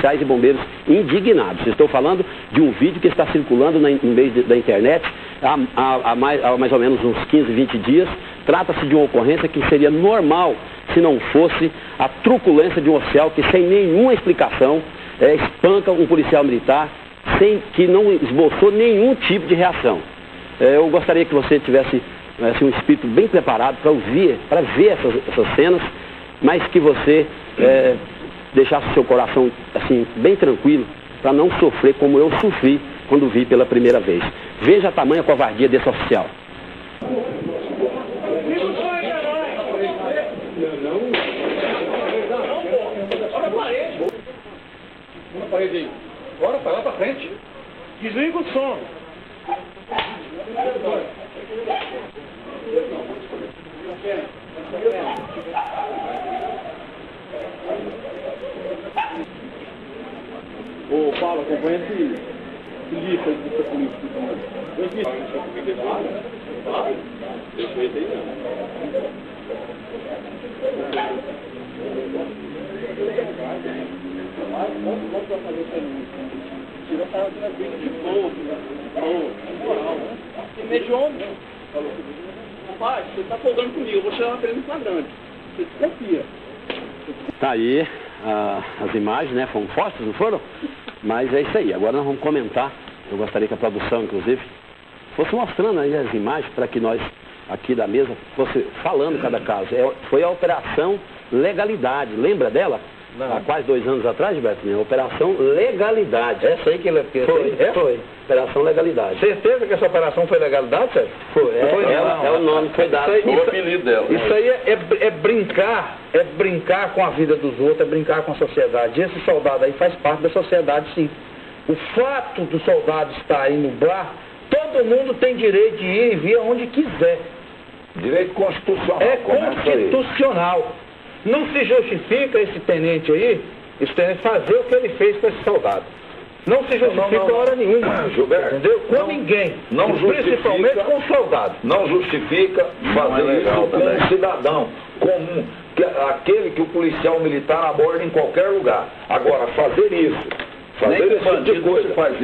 policiais e bombeiros indignados. Estou falando de um vídeo que está circulando no meio da internet há mais ou menos uns 15, 20 dias. Trata-se de uma ocorrência que seria normal se não fosse a truculência de um oficial que, sem nenhuma explicação, espanca um policial militar que não esboçou nenhum tipo de reação. Eu gostaria que você tivesse um espírito bem preparado para ver essas cenas, mas que você deixasse o seu coração assim, bem tranquilo, para não sofrer como eu sofri quando vi pela primeira vez. Veja a tamanha covardia desse oficial. Bora, vai lá pra frente. Desliga o som. Ô, Paulo, acompanha esse lixo aí do seu político. Eu disse. Rapaz, você está folgando comigo, eu vou chamar pra ele no flagrante. Você desconfia. Tá aí as imagens, né? Foram fortes, não foram? Mas é isso aí. Agora nós vamos comentar. Eu gostaria que a produção, inclusive, fosse mostrando aí as imagens para que nós, aqui da mesa, fosse falando cada caso. Foi a Operação Legalidade. Lembra dela? Não. Há quase 2 anos atrás, Gilberto, Operação Legalidade. Essa aí que ele foi. Operação Legalidade. Certeza que essa operação foi legalidade, Sérgio? Foi. É o nome que foi dado. O apelido dela. Isso aí é brincar com a vida dos outros, é brincar com a sociedade. E esse soldado aí faz parte da sociedade, sim. O fato do soldado estar aí no bar, todo mundo tem direito de ir e vir aonde quiser. Direito constitucional. É constitucional. Não se justifica esse tenente aí, fazer o que ele fez com esse soldado. Não se justifica hora nenhuma, Gilberto, entendeu? Com ninguém. Não principalmente com o soldado. Não justifica fazer isso com um cidadão comum, aquele que o policial militar aborda em qualquer lugar. Agora, fazer isso, esse tipo de coisa,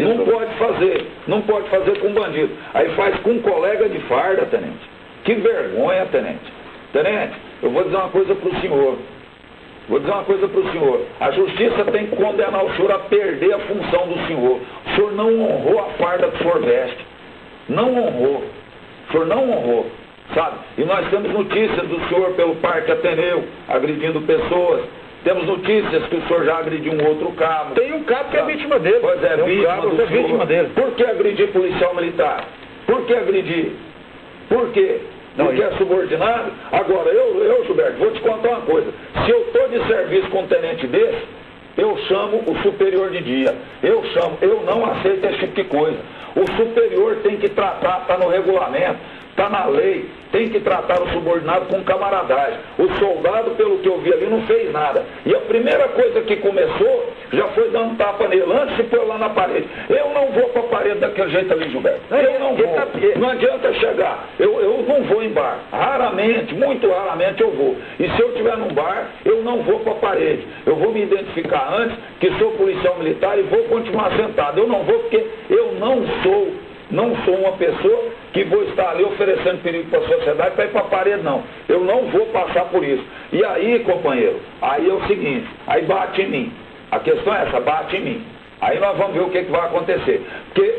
não pode fazer com bandido. Aí faz com um colega de farda, tenente. Que vergonha, tenente. Tenente, eu vou dizer uma coisa para o senhor. A justiça tem que condenar o senhor a perder a função do senhor. O senhor não honrou a farda que o senhor veste. Não honrou. O senhor não honrou. Sabe? E nós temos notícias do senhor pelo Parque Ateneu, agredindo pessoas. Temos notícias que o senhor já agrediu um outro cabo. Tem um cabo que é vítima dele. Pois é, vítima dele. Por que agredir policial militar? Por que agredir? Por quê? Porque é subordinado. Agora, eu, Gilberto, vou te contar uma coisa. Se eu estou de serviço com um tenente desse, eu chamo o superior de dia. Eu não aceito esse tipo de coisa. O superior tem que tratar, está no regulamento, está na lei, tem que tratar o subordinado com camaradagem. O soldado, pelo que eu vi ali, não fez nada. E a primeira coisa que começou, já foi dando tapa nele, antes de pôr lá na parede. Eu não vou para a parede daquele jeito ali, Gilberto. Eu não vou. Não adianta chegar. Eu não vou em bar. Raramente, muito raramente eu vou. E se eu estiver num bar, eu não vou para a parede. Eu vou me identificar antes, que sou policial militar, e vou continuar sentado. Eu não vou porque eu não sou uma pessoa que vou estar ali oferecendo perigo para a sociedade para ir para a parede, não. Eu não vou passar por isso. E aí, companheiro, aí é o seguinte, aí bate em mim. A questão é essa, bate em mim. Aí nós vamos ver o que vai acontecer. Porque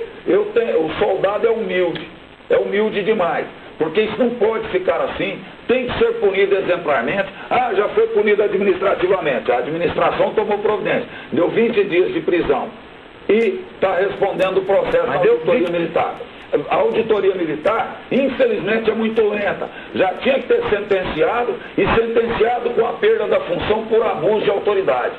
o soldado é humilde demais. Porque isso não pode ficar assim, tem que ser punido exemplarmente. Ah, já foi punido administrativamente. A administração tomou providência, deu 20 dias de prisão. E está respondendo o processo da auditoria militar. A auditoria militar, infelizmente, é muito lenta. Já tinha que ter sentenciado, e sentenciado com a perda da função por abuso de autoridade.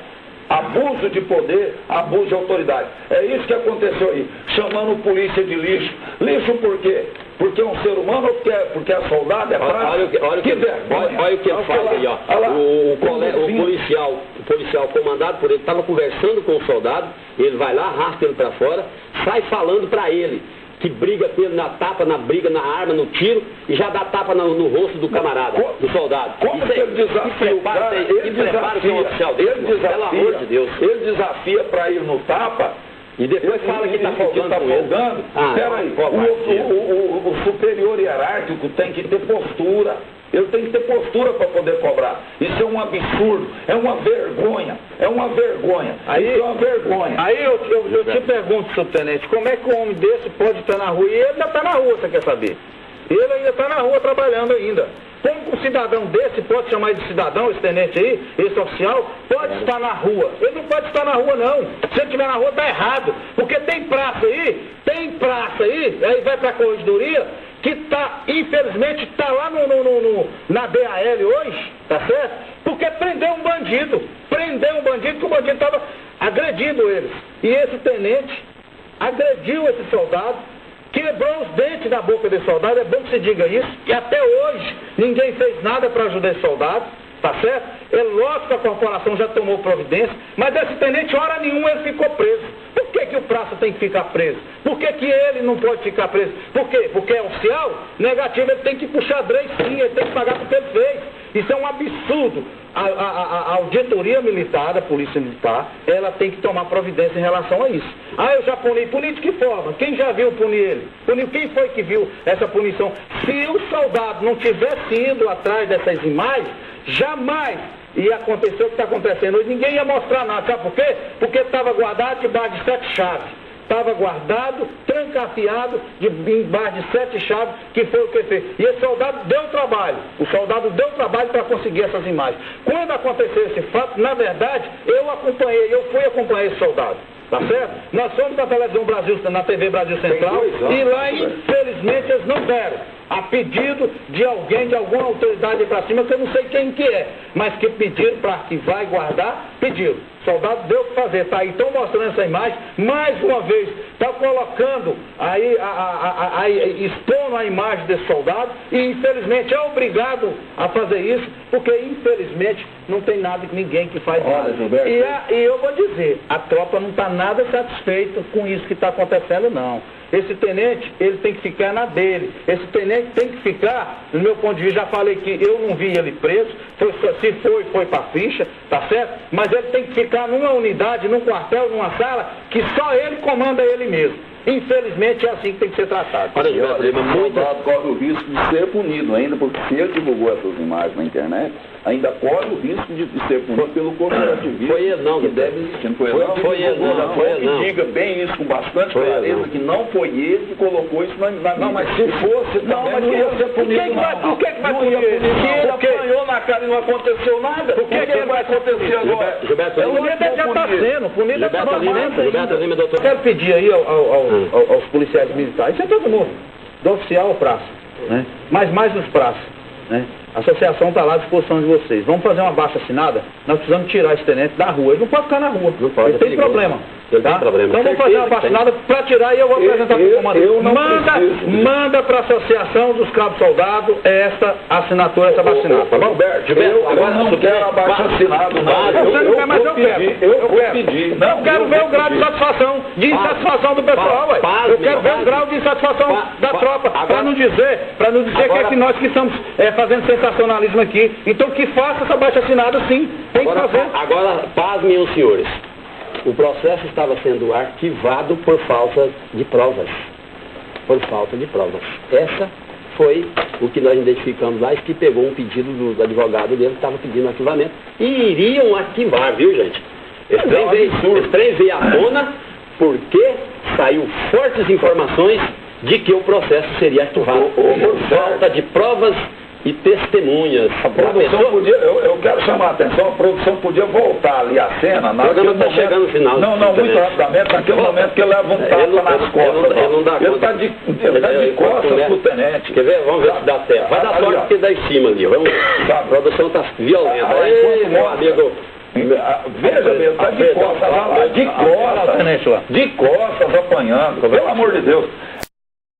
Abuso de poder, abuso de autoridade. É isso que aconteceu aí, chamando polícia de lixo. Lixo por quê? Porque é um ser humano ou porque é soldado, é prático? Olha o que ele fala aí, ó. O policial comandado por ele estava conversando com o soldado, ele vai lá, arrasta ele para fora, sai falando para ele que briga com ele na tapa, na briga, na arma, no tiro, e já dá tapa no rosto do camarada, do soldado. Como que ele desafia o cara? Pelo amor de Deus. Ele desafia para ir no tapa. E depois fala que está folgando com ele. Peraí, o superior hierárquico tem que ter postura. Ele tem que ter postura para poder cobrar. Isso é um absurdo, é uma vergonha, é uma vergonha. Isso é uma vergonha. Aí eu te pergunto, subtenente, como é que um homem desse pode estar na rua? E ele ainda está na rua, você quer saber? Ele ainda está na rua trabalhando ainda. Como um cidadão desse, pode chamar de cidadão, esse tenente aí, esse oficial, pode estar na rua. Ele não pode estar na rua, não. Se ele estiver na rua, está errado. Porque tem praça aí, aí vai para a corregedoria, que está, infelizmente, está lá na DAL hoje, tá certo? Porque prendeu um bandido que o bandido estava agredindo eles. E esse tenente agrediu esse soldado, quebrou os dentes da boca desse soldado, é bom que se diga isso, e até hoje ninguém fez nada para ajudar esse soldado, tá certo? É lógico que a corporação já tomou providência, mas esse tenente, hora nenhuma, ele ficou preso. Por que o praça tem que ficar preso? Por que ele não pode ficar preso? Por quê? Porque é oficial? Negativo, ele tem que ir pro xadrez sim, ele tem que pagar por que ele fez. Isso é um absurdo. A auditoria militar, a polícia militar, ela tem que tomar providência em relação a isso. Eu já puni. Puni de que forma? Quem já viu punir ele? Quem foi que viu essa punição? Se o soldado não tivesse ido atrás dessas imagens, jamais ia acontecer o que está acontecendo hoje. Ninguém ia mostrar nada. Sabe por quê? Porque estava guardado debaixo de 7 chaves. Estava guardado, trancafiado, embaixo de 7 chaves, que foi o que fez. E esse soldado deu trabalho. O soldado deu trabalho para conseguir essas imagens. Quando aconteceu esse fato, na verdade, eu fui acompanhar esse soldado. Tá certo? Nós fomos na televisão Brasil, na TV Brasil Central, e lá, infelizmente, eles não deram. A pedido de alguém, de alguma autoridade para cima, que eu não sei quem que é, mas que pediram para arquivar e guardar, pediram. O soldado deu o que fazer, tá aí, estão mostrando essa imagem, mais uma vez, está colocando aí, expondo a imagem desse soldado, e infelizmente é obrigado a fazer isso, porque infelizmente não tem ninguém que faz nada. E eu vou dizer, a tropa não está nada satisfeita com isso que está acontecendo, não. Esse tenente, ele tem que ficar na dele. Esse tenente tem que ficar, no meu ponto de vista, já falei que eu não vi ele preso, se foi para a ficha, tá certo? Mas ele tem que ficar numa unidade, num quartel, numa sala, que só ele comanda ele mesmo. Infelizmente é assim que tem que ser tratado. Olha, o soldado corre o risco de ser punido ainda, porque se ele divulgou essas imagens na internet, ainda corre o risco de ser punido pelo corporativismo. Foi ele não, que deve existir. Não foi ele não? Foi ele não, foi ele não. Que diga bem isso com bastante clareza, que não foi ele que colocou isso na mídia. Não, mas se fosse, não, mas não ia ser punido. Por que vai punir ele? Se ele apanhou na cara e não aconteceu nada, por que vai acontecer agora? Gilberto Punido já está sendo, punido já está sendo. Gilberto Lima, doutor. Eu quero pedir aí aos policiais militares, isso é todo mundo, do oficial ao praça, né? Mas mais os praças, né? A associação está lá à disposição de vocês. Vamos fazer uma baixa assinada, nós precisamos tirar esse tenente da rua. Ele não pode ficar na rua, ele tem problema. Ele tem problema. Então vamos fazer uma baixa assinada para tirar e eu vou apresentar para o comandante. Manda para a Associação dos Cabos Soldados essa assinatura, essa vacinada, tá bom? Gilberto, agora não quero abaixo assinado, não. Você não quer, mas eu quero. Eu quero ver o grau de satisfação, de insatisfação do pessoal, ué. Eu quero ver o grau de insatisfação da tropa, para não dizer que é que nós que estamos fazendo sensacionalismo aqui. Então que faça essa baixa assinada sim, tem que fazer. Agora, pasmem os senhores. O processo estava sendo arquivado por falta de provas. Por falta de provas. Essa foi o que nós identificamos lá, que pegou um pedido do advogado dele que estava pedindo arquivamento. E iriam arquivar, viu, gente? Esse trem veio à tona porque saiu fortes informações de que o processo seria arquivado por falta de provas e testemunhas. A produção podia, eu quero chamar a atenção, a produção podia voltar ali a cena. O programa está chegando no final. Não, muito rapidamente, naquele momento que ele leva um tapa nas costas. Ele não dá conta. Ele está de costas pro tenente. Quer ver? Vamos ver se dá certo. Vai dar sorte porque dá em cima ali. Vamos. A produção está violenta. Meu amigo. Veja mesmo, está de costas, de costas apanhando, pelo amor de Deus.